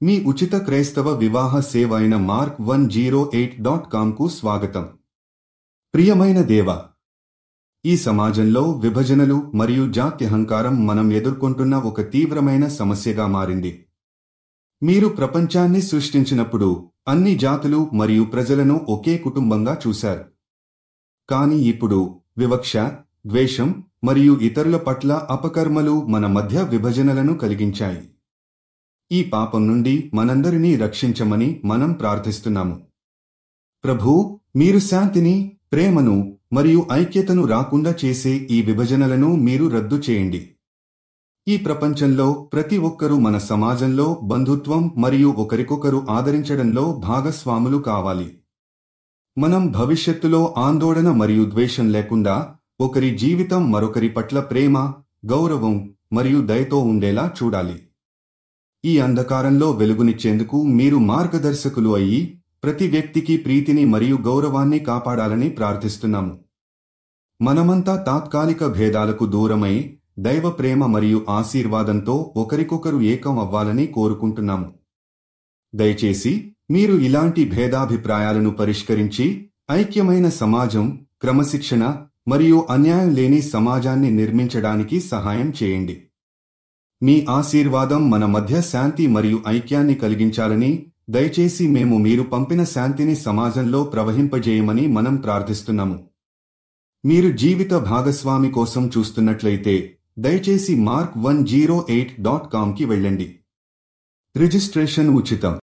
మీ ఉచిత క్రైస్తవ వివాహ సేవ అయిన mark108.comకు స్వాగతం. ప్రియమైన దేవా, ఈ సమాజంలో విభజనలు మరియు జాత్యహంకారం మనం ఎదుర్కొంటున్న ఒక తీవ్రమైన సమస్యగా మారింది. మీరు ప్రపంచాన్ని సృష్టించినప్పుడు అన్ని జాతులు మరియు ప్రజలను ఒకే కుటుంబంగా చూశారు. కానీ ఇప్పుడు వివక్ష, ద్వేషం మరియు ఇతరుల పట్ల అపకర్మలు మన మధ్య విభజనలను కలిగించాయి. ఈ పాపం నుండి మనందరినీ రక్షించమని మనం ప్రార్థిస్తున్నాము. ప్రభూ, మీరు శాంతిని, ప్రేమను మరియు ఐక్యతను రాకుండా చేసే ఈ విభజనలను మీరు రద్దు చేయండి. ఈ ప్రపంచంలో ప్రతి ఒక్కరూ మన సమాజంలో బంధుత్వం మరియు ఒకరికొకరు ఆదరించడంలో భాగస్వాములు కావాలి. మనం భవిష్యత్తులో ఆందోళన మరియు ద్వేషం లేకుండా ఒకరి జీవితం మరొకరి పట్ల ప్రేమ, గౌరవం మరియు దయతో ఉండేలా చూడాలి. ఈ అంధకారంలో వెలుగునిచ్చేందుకు మీరు మార్గదర్శకులు అయ్యి ప్రతి వ్యక్తికి ప్రీతిని మరియు గౌరవాన్ని కాపాడాలని ప్రార్థిస్తున్నాము. మనమంతా తాత్కాలిక భేదాలకు దూరమై దైవ ప్రేమ మరియు ఆశీర్వాదంతో ఒకరికొకరు ఏకం అవ్వాలని కోరుకుంటున్నాము. దయచేసి మీరు ఇలాంటి భేదాభిప్రాయాలను పరిష్కరించి ఐక్యమైన సమాజం, క్రమశిక్షణ మరియు అన్యాయం లేని సమాజాన్ని నిర్మించడానికి సహాయం చేయండి. మీ ఆశీర్వాదం మన మధ్య శాంతి మరియు ఐక్యాన్ని కలిగించాలని, దయచేసి మేము మీరు పంపిన శాంతిని సమాజంలో ప్రవహింపజేయమని మనం ప్రార్థిస్తున్నాము. మీరు జీవిత భాగస్వామి కోసం చూస్తున్నట్లయితే దయచేసి mark108.comకి వెళ్ళండి. రిజిస్ట్రేషన్ ఉచితం.